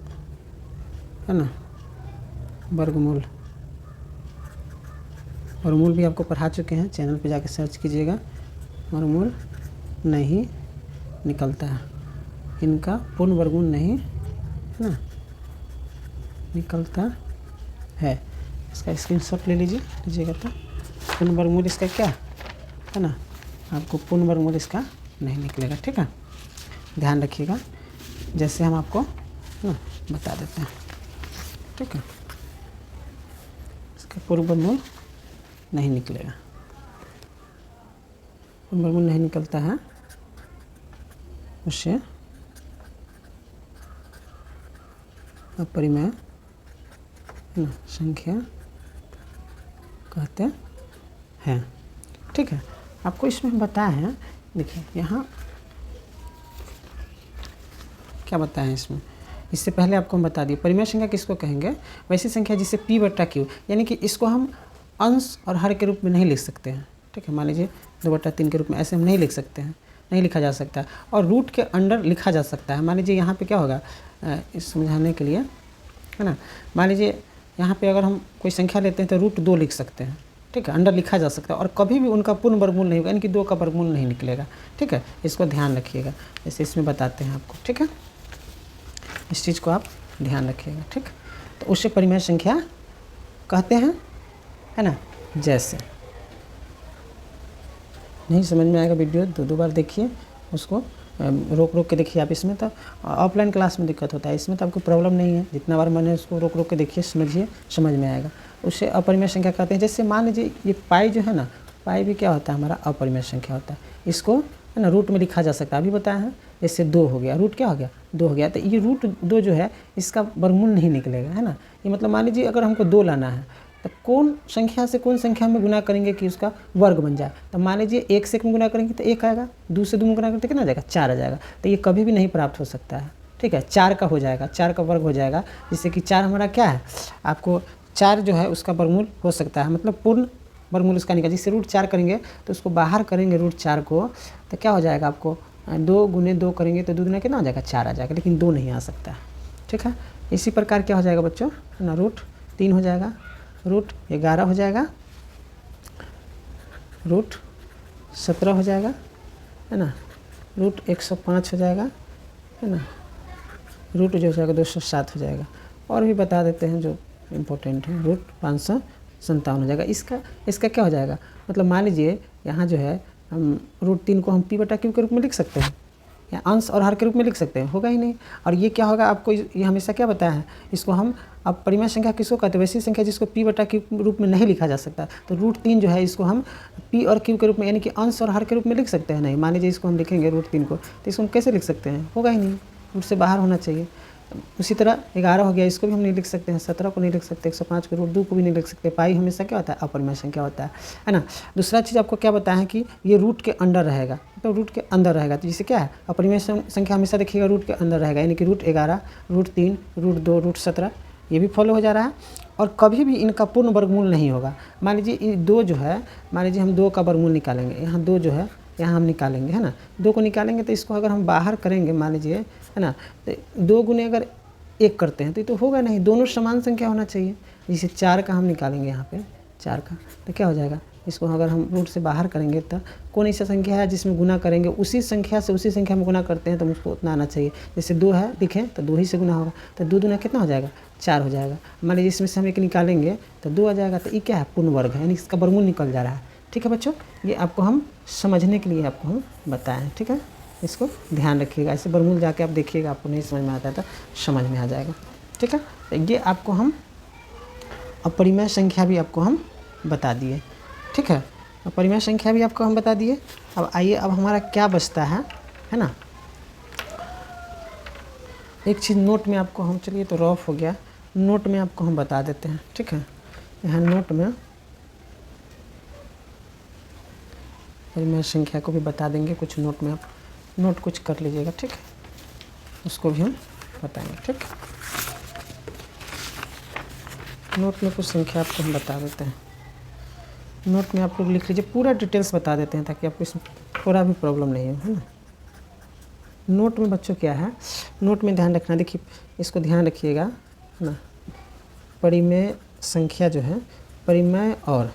है ना, वर्गमूल भी आपको पढ़ा चुके हैं, चैनल पे जाके सर्च कीजिएगा, वर्गमूल नहीं निकलता है, इनका पूर्ण वर्गमूल नहीं, है ना, निकलता है। इसका स्क्रीनशॉट ले लीजिएगा तो पूर्ण वर्गमूल इसका क्या है ना, आपको पूर्ण वर्गमूल इसका नहीं निकलेगा, ठीक है, ध्यान रखिएगा, जैसे हम आपको ना बता देते हैं, ठीक है, इसका पूर्ण वर्गमूल नहीं निकलेगा, पूर्ण वर्गमूल नहीं निकलता है, उससे अपरिमेय संख्या कहते हैं, ठीक है। आपको इसमें बताया है, देखिए यहाँ क्या बताया है इसमें, इससे पहले आपको हम बता दिए परिमेय संख्या किसको कहेंगे, वैसी संख्या जिसे P बटा Q, यानी कि इसको हम अंश और हर के रूप में नहीं लिख सकते हैं, ठीक है, मान लीजिए 2/3 के रूप में ऐसे हम नहीं लिख सकते हैं, नहीं लिखा जा सकता है। और रूट के अंडर लिखा जा सकता है। मान लीजिए यहाँ पे क्या होगा, इस समझाने के लिए, है ना, मान लीजिए यहाँ पे अगर हम कोई संख्या लेते हैं तो √2 लिख सकते हैं, ठीक है, अंडर लिखा जा सकता है, और कभी भी उनका पूर्ण वर्गमूल नहीं होगा, यानी कि 2 का वर्गमूल नहीं निकलेगा, ठीक है, इसको ध्यान रखिएगा, जैसे इसमें बताते हैं आपको, ठीक है, इस चीज़ को आप ध्यान रखिएगा, ठीक। तो उससे परिमेय संख्या कहते हैं, है ना। जैसे नहीं समझ में आएगा वीडियो तो 2 बार देखिए, उसको रोक के देखिए आप, इसमें तो ऑफलाइन क्लास में दिक्कत होता है, इसमें तो आपको प्रॉब्लम नहीं है, जितना बार मैंने उसको रोक के देखिए, समझिए, समझ में आएगा। उससे अपरिमेय संख्या कहते हैं। जैसे मान लीजिए ये पाई जो है ना, पाई भी क्या होता है, हमारा अपरिमेय संख्या होता है, इसको, है ना, रूट में लिखा जा सकता है, अभी बताया है। जैसे 2 हो गया, रूट क्या हो गया, 2 हो गया, तो ये √2 जो है इसका वर्गमूल नहीं निकलेगा, है ना। ये मतलब मान लीजिए अगर हमको 2 लाना है तो कौन संख्या से कौन संख्या में गुना करेंगे कि उसका वर्ग बन जाए, तो मान लीजिए 1 से 1 में गुना करेंगे तो 1 आएगा, 2 से 2 में गुना करेंगे तो कितना आ जाएगा, 4 आ जाएगा। तो ये कभी भी नहीं प्राप्त हो सकता है, ठीक है, 4 का हो जाएगा, 4 का वर्ग हो जाएगा, जिससे कि 4 हमारा क्या है, आपको 4 जो है उसका वर्गमूल हो सकता है, मतलब पूर्ण वर्गमूल उसका निकल, जिससे √4 करेंगे तो उसको बाहर करेंगे √4 को, तो क्या हो जाएगा, आपको 2 गुने 2 करेंगे तो 2 गुना कितना हो जाएगा, 4 आ जाएगा, लेकिन 2 नहीं आ सकता है, ठीक है। इसी प्रकार क्या हो जाएगा बच्चों, है ना, √3 हो जाएगा, √11 हो जाएगा, √17 हो जाएगा, है ना, √105 हो जाएगा, है ना, रूट जो हो जाएगा 207 हो जाएगा, और भी बता देते हैं जो इम्पोर्टेंट है, √557 हो जाएगा। इसका क्या हो जाएगा, मतलब मान लीजिए यहाँ जो है हम √3 को हम P बटा Q के रूप में लिख सकते हैं, या अंश और हर के रूप में लिख सकते हैं, होगा ही नहीं। और ये क्या होगा, आपको ये हमेशा क्या बताया है, इसको हम अब परिमेय संख्या किसको कहते हैं, वैसी संख्या जिसको P बटा Q के रूप में नहीं लिखा जा सकता। तो √3 जो है इसको हम P और Q के रूप में, यानी कि अंश और हर के रूप में लिख सकते हैं, नहीं। मान लीजिए इसको हम लिखेंगे √3 को, तो इसको हम कैसे लिख सकते हैं, होगा ही नहीं, रूट से बाहर होना चाहिए। उसी तरह 11 हो गया, इसको भी हम नहीं लिख सकते हैं, 17 को नहीं लिख सकते, 105 को, √2 को भी नहीं लिख सकते। पाई हमेशा क्या होता है, अपरिमेय संख्या होता है ना। दूसरा चीज़ आपको क्या बताया है कि ये रूट के अंडर रहेगा, तो रूट के अंदर रहेगा। तो जिससे क्या है, अपरिमेय संख्या हमेशा देखिएगा रूट के अंदर रहेगा, यानी कि √11, √3, √2, √17 ये भी फॉलो हो जा रहा है। और कभी भी इनका पूर्ण वर्गमूल नहीं होगा। मान लीजिए ये 2 जो है, मान लीजिए हम 2 का वर्गमूल निकालेंगे, यहाँ 2 जो है यहाँ हम निकालेंगे, है ना। 2 को निकालेंगे तो इसको अगर हम बाहर करेंगे, मान लीजिए, है ना, तो 2 गुने अगर 1 करते हैं तो ये तो होगा नहीं, दोनों समान संख्या होना चाहिए। जैसे 4 का हम निकालेंगे यहाँ पे 4 का, तो क्या हो जाएगा, इसको अगर हम रूट से बाहर करेंगे तो कौन ऐसा संख्या है जिसमें गुना करेंगे उसी संख्या से उसी संख्या में गुना करते हैं तो मुझको उतना आना चाहिए। जैसे 2 है लिखें तो 2 ही से गुना होगा, तो 2 दूना कितना हो जाएगा, 4 हो जाएगा। मान लीजिए इसमें से हम 1 निकालेंगे तो 2 आ जाएगा, तो ये क्या है, पूर्ण वर्ग है, यानी इसका वर्गमूल निकल जा रहा है। ठीक है बच्चों, ये आपको हम समझने के लिए आपको हम बताएं। ठीक है, इसको ध्यान रखिएगा, ऐसे वर्गमूल जाके आप देखिएगा, आपको नहीं समझ में आता है तो समझ में आ जाएगा। ठीक है, तो ये आपको हम अपरिमेय संख्या भी आपको हम बता दिए। ठीक है, अपरिमेय संख्या भी आपको हम बता दिए। अब आइए, अब हमारा क्या बचता है ना, एक चीज़ नोट में आपको हम, चलिए तो रफ हो गया, नोट में आपको हम बता देते हैं। ठीक है, यहाँ नोट में परिमेय संख्या को भी बता देंगे, कुछ नोट में आप नोट कुछ कर लीजिएगा। ठीक है, उसको भी हम बताएंगे। ठीक, नोट में कुछ संख्या आपको हम बता देते हैं। नोट में आप लोग लिख लीजिए, पूरा डिटेल्स बता देते हैं ताकि आपको इसमें थोड़ा भी प्रॉब्लम नहीं हो, है ना। नोट में बच्चों क्या है, नोट में ध्यान रखना, देखिए इसको ध्यान रखिएगा, है ना। परिमेय संख्या जो है, परिमेय और,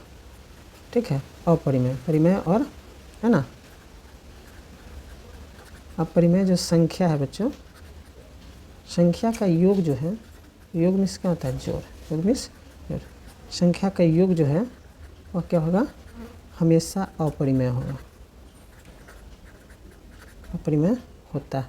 ठीक है, अपरिमेय, परिमेय और, है ना, अपरिमेय जो संख्या है बच्चों, संख्या का योग जो है, योग में क्या होता है, जोड़, योग में जोड़, संख्या का योग जो है वह क्या होगा, हमेशा अपरिमेय होगा, अपरिमेय होता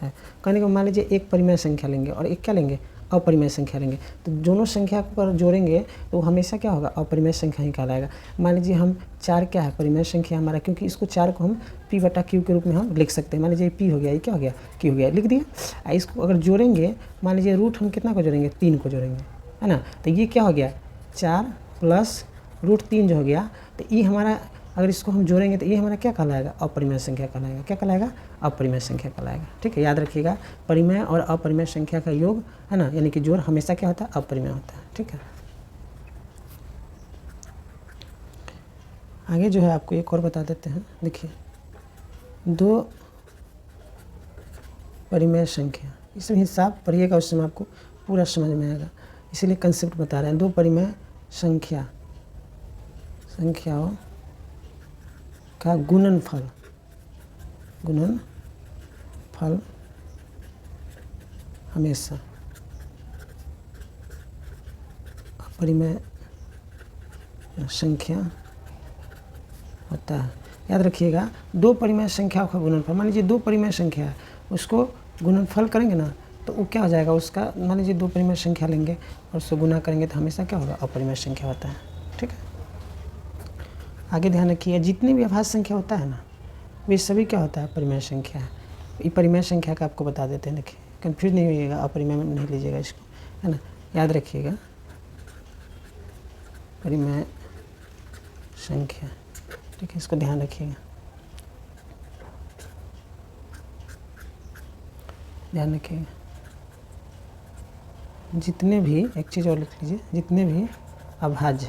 है। कहने को मान लीजिए एक परिमेय संख्या लेंगे और एक क्या लेंगे, अपरिमेय संख्या लेंगे, तो दोनों संख्या पर जोड़ेंगे तो हमेशा क्या होगा, अपरिमेय संख्या ही कहलाएगा। मान लीजिए हम 4 क्या है, परिमेय संख्या हमारा, क्योंकि इसको 4 को हम P/Q के रूप में हम लिख सकते हैं। मान लीजिए P हो गया, ये क्या हो गया, Q हो गया, लिख दिया। इसको अगर जोड़ेंगे, मान लीजिए रूट हम कितना को जोड़ेंगे, 3 को जोड़ेंगे, है ना, तो ये क्या हो गया, 4 + √3 जो हो गया, तो ये हमारा, अगर इसको हम जोड़ेंगे तो ये हमारा क्या कहलाएगा, अपरिमेय संख्या कहलाएगा। क्या कहलाएगा, अपरिमेय संख्या कहलाएगा। ठीक है, याद रखिएगा, परिमेय और अपरिमेय संख्या का योग, है ना, यानी कि जोड़ हमेशा क्या होता है, अपरिमेय होता है। ठीक है, आगे जो है आपको एक और बता देते हैं। देखिए, 2 परिमेय संख्या, इसमें हिसाब पढ़िएगा, उस समय आपको पूरा समझ में आएगा, इसीलिए कंसेप्ट बता रहे हैं। 2 परिमेय संख्याओं का गुणनफल हमेशा अपरिमेय संख्या होता है। याद रखिएगा, 2 परिमेय संख्याओं का गुणनफल, मान लीजिए 2 परिमेय संख्या है, उसको गुणनफल करेंगे ना तो वो क्या हो जाएगा, उसका मान लीजिए 2 परिमेय संख्या लेंगे और उसको गुना करेंगे तो हमेशा क्या होगा, अपरिमेय संख्या होता है। ठीक है, आगे ध्यान रखिए, जितने भी अभाज्य संख्या होता है ना, वे सभी क्या होता है, परिमेय संख्या है। ये परिमेय संख्या का आपको बता देते हैं। देखिए, कंफ्यूज नहीं होइएगा, अपरिमेय में नहीं लीजिएगा इसको, है ना, याद रखिएगा, परिमेय संख्या। ठीक है, इसको ध्यान रखिएगा, ध्यान रखिएगा, जितने भी, एक चीज़ और लिख लीजिए, जितने भी अभाज्य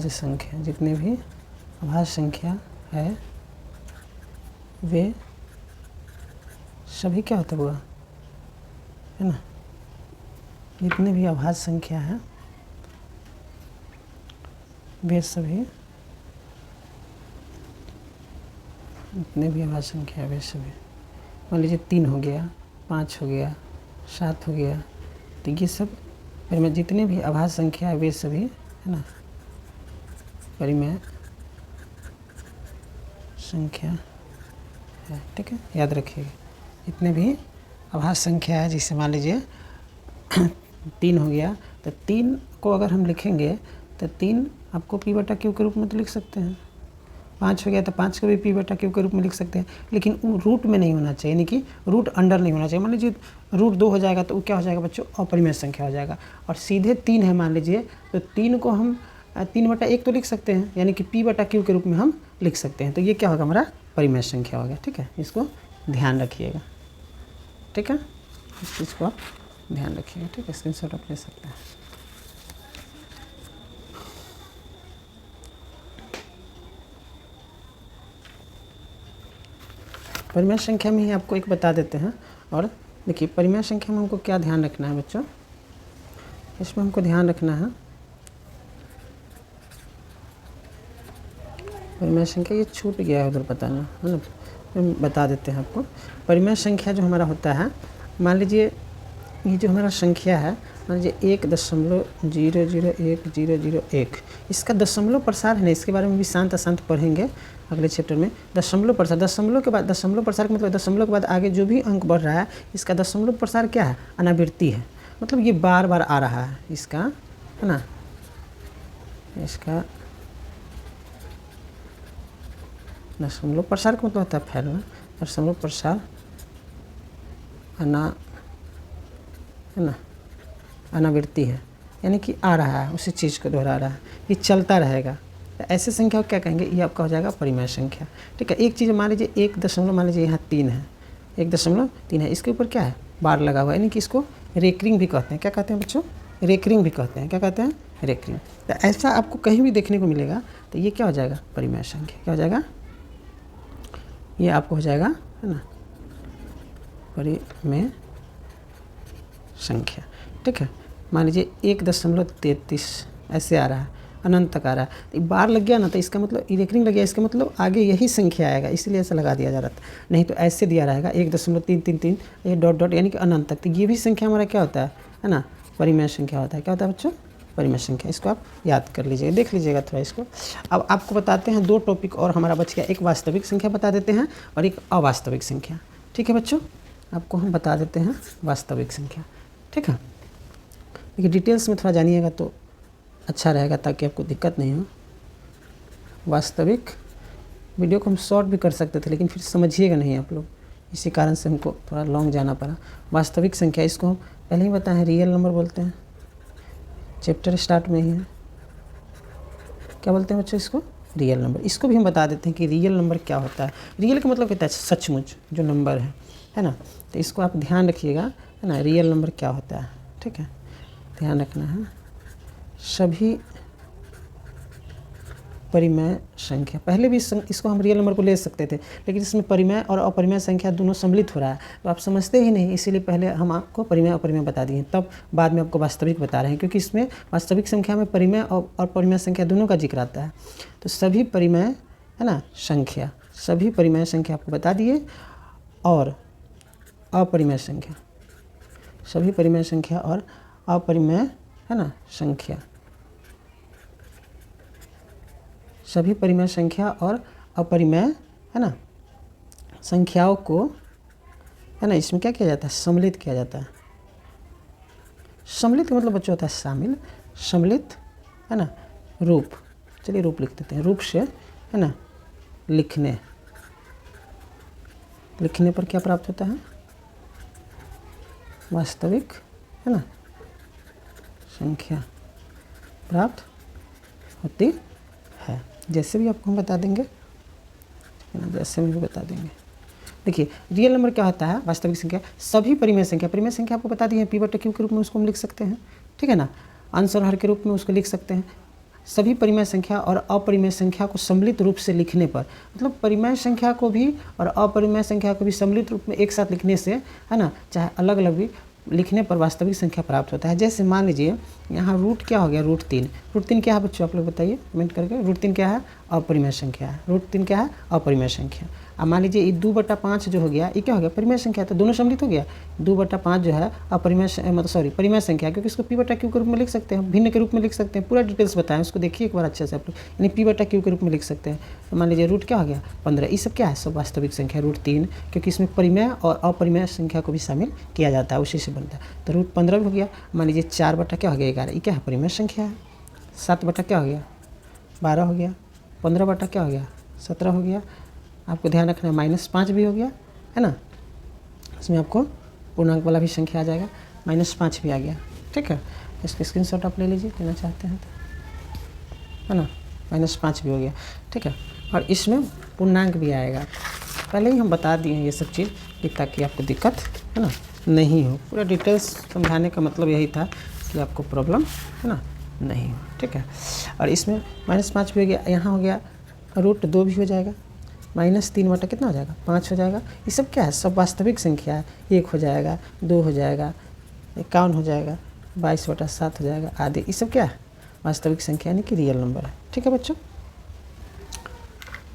संख्या, जितने भी अभाज्य संख्या है वे सभी क्या होता हुआ, है ना, जितने भी अभाज्य संख्या है वे सभी, जितने भी अभाज्य संख्या है वे सभी, मान लीजिए 3 हो गया, 5 हो गया, 7 हो गया, तो ये सब परिमेय, जितने भी अभाज्य संख्या है वे सभी, है ना, परिमेय संख्या है। ठीक है, याद रखिएगा, जितने भी अभाज्य संख्या है, जैसे मान लीजिए 3 हो गया, तो 3 को अगर हम लिखेंगे तो 3 आपको P/Q के रूप में तो लिख सकते हैं। 5 हो गया तो 5 को भी P/Q के रूप में लिख सकते हैं, लेकिन वो रूट में नहीं होना चाहिए, यानी कि रूट अंडर नहीं होना चाहिए। मान लीजिए √2 हो जाएगा तो वो क्या हो जाएगा बच्चों, अपरिमेय संख्या हो जाएगा। और सीधे 3 है मान लीजिए, तो 3 को हम 3/1 तो लिख सकते हैं, यानी कि P/Q के रूप में हम लिख सकते हैं। तो ये क्या होगा, हमारा परिमेय संख्या हो गया। ठीक है, इसको ध्यान रखिएगा। ठीक है, इस चीज़ को आप ध्यान रखिएगा। ठीक है, स्क्रीनशॉट आप ले सकते हैं। परिमेय संख्या में ही आपको एक बता देते हैं। और देखिए, परिमेय संख्या में हमको क्या ध्यान रखना है बच्चों, इसमें हमको ध्यान रखना है, परिमेय संख्या ये छूट गया है उधर बताना, है ना, हम बता देते हैं आपको। परिमेय संख्या जो हमारा होता है, मान लीजिए ये जो हमारा संख्या है, मान लीजिए 1.00101, इसका दशमलव प्रसार है ना, इसके बारे में भी शांत अशांत पढ़ेंगे अगले चैप्टर में। दशमलव प्रसार, दशमलव के बाद, दशमलव प्रसार का मतलब दशमलव के बाद आगे जो भी अंक बढ़ रहा है, इसका दशमलव प्रसार क्या है, अनावृत्ति है। मतलब ये बार बार आ रहा है इसका, है ना, इसका दशमलव प्रसार का मतलब होता है फैलना, दशमलव प्रसार है ना, अनावृत्ति है, यानी कि आ रहा है, उसी चीज़ को दोहरा रहा है, ये चलता रहेगा। तो ऐसे संख्या को क्या कहेंगे, ये आपका हो जाएगा परिमेय संख्या। ठीक है, एक चीज़ मान लीजिए 1 मान लीजिए यहाँ 3 है, 1.3 है, इसके ऊपर क्या है, बार लगा हुआ है, यानी कि इसको रेकरिंग भी कहते हैं। क्या कहते हैं बच्चों, रेकरिंग भी कहते हैं। क्या कहते हैं, रेकरिंग। तो ऐसा आपको कहीं भी देखने को मिलेगा, तो ये क्या हो जाएगा, परिमेय संख्या। क्या हो जाएगा, ये आपको हो जाएगा, है ना, परिमेय संख्या। ठीक है, मान लीजिए 1.33 ऐसे आ रहा है, अनंत तक आ रहा है, तो बार लग गया ना, तो इसका मतलब रेकरिंग लग गया, इसका मतलब आगे यही संख्या आएगा, इसीलिए ऐसा लगा दिया जा रहा था। नहीं तो ऐसे दिया रहेगा 1.333, ये डॉट डॉट, यानी कि अनंत तक। तो ये भी संख्या हमारा क्या होता है ना, परिमेय संख्या होता है। क्या होता है बच्चों, परिमेय संख्या। इसको आप याद कर लीजिएगा, देख लीजिएगा थोड़ा इसको। अब आपको बताते हैं 2 टॉपिक और हमारा बच गया, एक वास्तविक संख्या बता देते हैं और एक अवास्तविक संख्या। ठीक है बच्चों, आपको हम बता देते हैं वास्तविक संख्या। ठीक है, देखिए डिटेल्स में थोड़ा जानिएगा तो अच्छा रहेगा, ताकि आपको दिक्कत नहीं हो। वास्तविक वीडियो को हम शॉर्ट भी कर सकते थे, लेकिन फिर समझिएगा नहीं आप लोग, इसी कारण से हमको थोड़ा लॉन्ग जाना पड़ा। वास्तविक संख्या, इसको हम पहले ही बताए हैं, रियल नंबर बोलते हैं, चैप्टर स्टार्ट में ही है। क्या बोलते हैं बच्चों, इसको रियल नंबर। इसको भी हम बता देते हैं कि रियल नंबर क्या होता है। रियल का मतलब कहता है सचमुच जो नंबर है ना। तो इसको आप ध्यान रखिएगा, है ना, रियल नंबर क्या होता है। ठीक है, ध्यान रखना है। सभी परिमेय संख्या, पहले भी इसको हम रियल नंबर को ले सकते थे, लेकिन इसमें परिमेय और अपरिमेय संख्या दोनों सम्मिलित हो रहा है, तो आप समझते ही नहीं, इसीलिए पहले हम आपको परिमेय अपरिमेय बता दिए, तब बाद में आपको वास्तविक बता रहे हैं, क्योंकि इसमें वास्तविक संख्या में परिमेय और अपरिमेय संख्या दोनों का जिक्र आता है। तो सभी परिमेय, है ना, संख्या, सभी परिमेय संख्या आपको बता दिए, और अपरिमेय संख्या, सभी परिमेय संख्या और अपरिमेय, है ना, संख्या, सभी परिमेय संख्या और अपरिमेय, है ना, संख्याओं को, है ना, इसमें क्या किया जाता है, सम्मिलित किया जाता है। सम्मिलित का मतलब बच्चों होता है शामिल, सम्मिलित, है ना, रूप। चलिए रूप लिख देते हैं, रूप से, है ना, लिखने पर क्या प्राप्त होता है, वास्तविक, है ना, संख्या प्राप्त होती है। जैसे भी आपको हम बता देंगे, जैसे भी बता देंगे। देखिए रियल नंबर क्या होता है, वास्तविक संख्या, सभी परिमेय संख्या, परिमेय संख्या आपको बता दी है, P/Q के रूप में उसको हम लिख सकते हैं। ठीक है ना, अंश और हर के रूप में उसको लिख सकते हैं। सभी परिमेय संख्या और अपरिमेय संख्या को सम्मिलित रूप से लिखने पर, मतलब परिमेय संख्या को भी और अपरिमेय संख्या को भी सम्मिलित रूप में एक साथ लिखने से, है ना, चाहे अलग अलग भी लिखने पर वास्तविक संख्या प्राप्त होता है। जैसे मान लीजिए यहाँ रूट क्या हो गया, √3। √3 क्या है बच्चों, आप लोग बताइए कमेंट करके। √3 क्या है, अपरिमेय संख्या है। √3 क्या है, अपरिमेय संख्या। अब मान लीजिए ये 2/5 जो हो गया, ये क्या हो गया, परिमेय संख्या, तो दोनों सम्मिलित हो गया। 2/5 जो है अपरिमेय, मतलब सॉरी परिमेय संख्या, क्योंकि इसको P/Q के रूप में लिख सकते हैं, भिन्न के रूप में लिख सकते हैं। पूरा डिटेल्स बताएं, उसको देखिए एक बार अच्छे से आप लोग, यानी P/Q के रूप में लिख सकते हैं। तो मान लीजिए रूट क्या हो गया, 15। ये सब क्या है, सब वास्तविक संख्या। √3 क्योंकि इसमें परिमेय और अपरिमेय संख्या को भी शामिल किया जाता है, उसी से बनता है। तो √15 भी हो गया। मान लीजिए 4 क्या हो गया, 11, ये क्या है, परिमेय संख्या है। 7 क्या हो गया, 12 हो गया। 15 क्या हो गया, 17 हो गया। आपको ध्यान रखना है -5 भी हो गया, है ना, इसमें आपको पूर्णांक वाला भी संख्या आ जाएगा, -5 भी आ गया। ठीक है, इसके स्क्रीनशॉट आप ले लीजिए, लेना चाहते हैं तो। है ना, -5 भी हो गया, ठीक है। और इसमें पूर्णांक भी आएगा, पहले ही हम बता दिए हैं ये सब चीज़ कि ताकि आपको दिक्कत है ना नहीं हो। पूरा डिटेल्स समझाने का मतलब यही था कि आपको प्रॉब्लम है ना नहीं हो, ठीक है। और इसमें -5 भी हो गया, यहाँ हो गया √2 भी हो जाएगा, -3 बटा कितना हो जाएगा 5 हो जाएगा। ये सब क्या है, सब वास्तविक संख्या है। 1 हो जाएगा, 2 हो जाएगा, 51 हो जाएगा, 22/7 हो जाएगा आदि। ये सब क्या है, वास्तविक संख्या यानी कि रियल नंबर है, ठीक है बच्चों।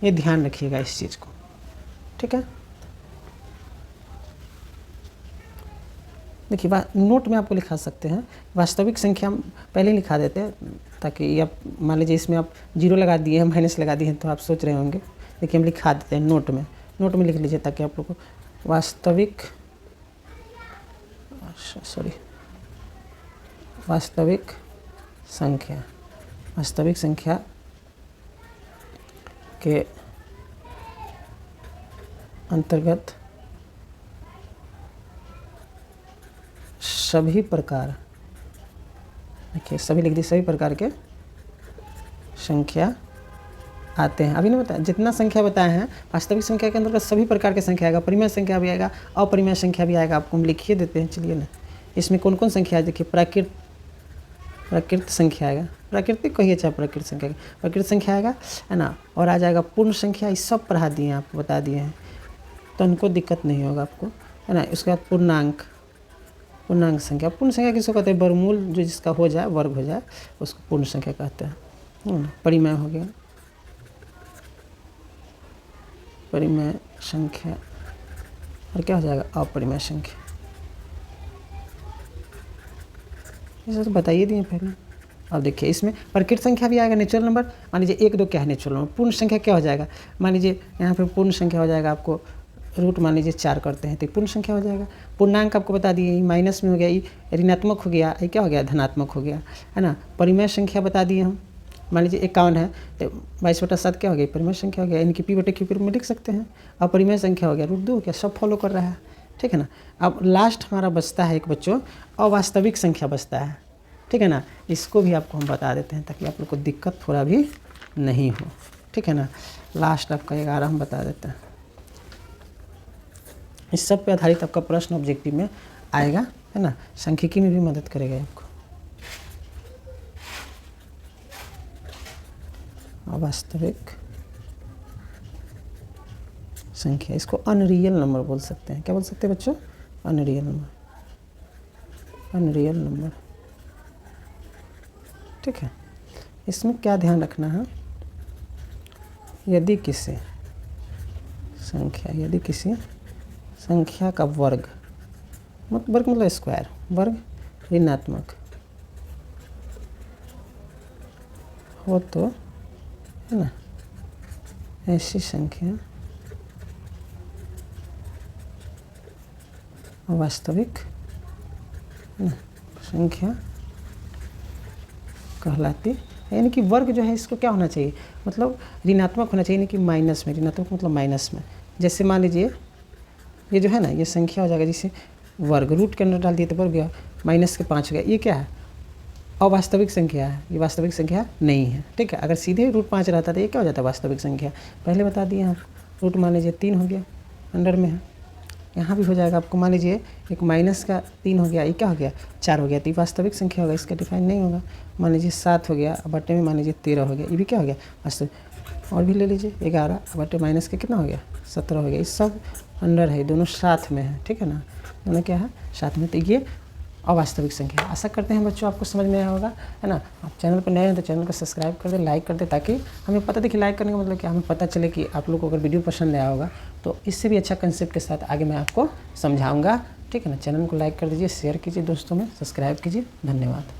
ये ध्यान रखिएगा इस चीज़ को, ठीक है। देखिए नोट में आपको लिखा सकते हैं, वास्तविक संख्या हम पहले ही लिखा देते हैं ताकि आप मान लीजिए इसमें आप 0 लगा दिए हैं, माइनस लगा दिए हैं, तो आप सोच रहे होंगे। देखिए हम लिखा देते हैं नोट में लिख लीजिए ताकि आप लोग को वास्तविक संख्या के अंतर्गत सभी प्रकार, देखिए सभी लिख दी, सभी प्रकार के संख्या आते हैं। अभी नहीं बताया, जितना संख्या बताए हैं वास्तविक संख्या के अंतर्गत सभी प्रकार के संख्या आएगा, परिमेय संख्या भी आएगा, अपरिमेय संख्या भी आएगा। आपको हम लिखिए देते हैं, चलिए ना। इसमें कौन कौन संख्या है, देखिए प्राकृत संख्या आएगा, प्राकृतिक कहिए चाहे प्राकृत संख्या, प्राकृत संख्या आएगा है ना। और आ जाएगा पूर्ण संख्या, ये सब पढ़ा दिए हैं आपको, बता दिए हैं, तो उनको दिक्कत नहीं होगा आपको, है ना। उसके बाद पूर्णांक संख्या, पूर्ण संख्या किसको कहते हैं, वर्गमूल जो जिसका हो जाए, वर्ग हो जाए, उसको पूर्ण संख्या कहते हैं। परिमेय हो गया, परिमेय संख्या, और क्या हो जाएगा अपरिमेय संख्या। ये सब बताइए दिए पहले। अब देखिए इसमें प्रकृत संख्या भी आएगा, नेचुरल नंबर। मान लीजिए 1 2 क्या है, नेचुरल नंबर। पूर्ण संख्या क्या हो जाएगा, मान लीजिए यहाँ पे पूर्ण संख्या हो जाएगा आपको रूट मान लीजिए 4 करते हैं तो पूर्ण संख्या हो जाएगा। पूर्णांक आपको बता दिए, माइनस में हो गया, ये ऋणात्मक हो गया, ये क्या हो गया धनात्मक हो गया, है ना। परिमेय संख्या बता दिए हम, मान लीजिए 51 है तो 22/7 क्या हो गया, परिमेय संख्या हो गया, इनकी P/Q के रूप में लिख सकते हैं। अपरिमेय संख्या हो गया √2 हो गया, सब फॉलो कर रहा है, ठीक है ना। अब लास्ट हमारा बचता है एक बच्चों अवास्तविक संख्या बचता है, ठीक है ना। इसको भी आपको हम बता देते हैं ताकि आप लोग को दिक्कत थोड़ा भी नहीं हो, ठीक है ना। लास्ट आपका 11 हम बता देते हैं, इस सब पे आधारित आपका प्रश्न ऑब्जेक्टिव में आएगा, है ना। सांख्यिकी में भी मदद करेगा आपको। अवास्तविक संख्या, इसको अनरियल नंबर बोल सकते हैं। क्या बोल सकते हैं बच्चों, अनरियल नंबर, ठीक है। इसमें क्या ध्यान रखना है, यदि किसी संख्या का वर्ग मतलब स्क्वायर, वर्ग ऋणात्मक हो तो, है ना, ऐसी संख्या वास्तविक संख्या कहलाती, यानी कि वर्ग जो है इसको क्या होना चाहिए, मतलब ऋणात्मक होना चाहिए, यानी कि माइनस में, ऋणात्मक मतलब माइनस में। जैसे मान लीजिए ये जो है ना, ये संख्या हो जाएगा, जैसे वर्ग रूट के अंदर डाल दिए तो वर्ग गया, -5 हो गया, ये क्या है अवास्तविक संख्या है, ये वास्तविक संख्या नहीं है, ठीक है। अगर सीधे √5 रहता तो ये क्या हो जाता है वास्तविक संख्या, पहले बता दिए आप। रूट मान लीजिए 3 हो गया, अंडर में है, यहाँ भी हो जाएगा आपको, मान लीजिए एक -3 हो गया, ये क्या हो गया 4 हो गया, तो ये वास्तविक संख्या होगा, इसका डिफाइन नहीं होगा। मान लीजिए 7 हो गया, बटे में मान लीजिए 13 हो गया, ये भी क्या हो गया वास्तविक। और भी ले लीजिए 11 बटे माइनस के कितना हो गया 17 हो गया, ये सब अंडर है, दोनों साथ में है, ठीक है ना, दोनों क्या है साथ में। तो ये अवास्तविक संख्या। आशा करते हैं बच्चों आपको समझ में आया होगा, है ना। आप चैनल पर नए हैं तो चैनल को सब्सक्राइब कर दें, लाइक कर दें, ताकि हमें पता, देखिए लाइक करने का मतलब क्या, हमें पता चले कि आप लोग को अगर वीडियो पसंद आया होगा तो इससे भी अच्छा कंसेप्ट के साथ आगे मैं आपको समझाऊंगा, ठीक है ना। चैनल को लाइक कर दीजिए, शेयर कीजिए दोस्तों में, सब्सक्राइब कीजिए, धन्यवाद।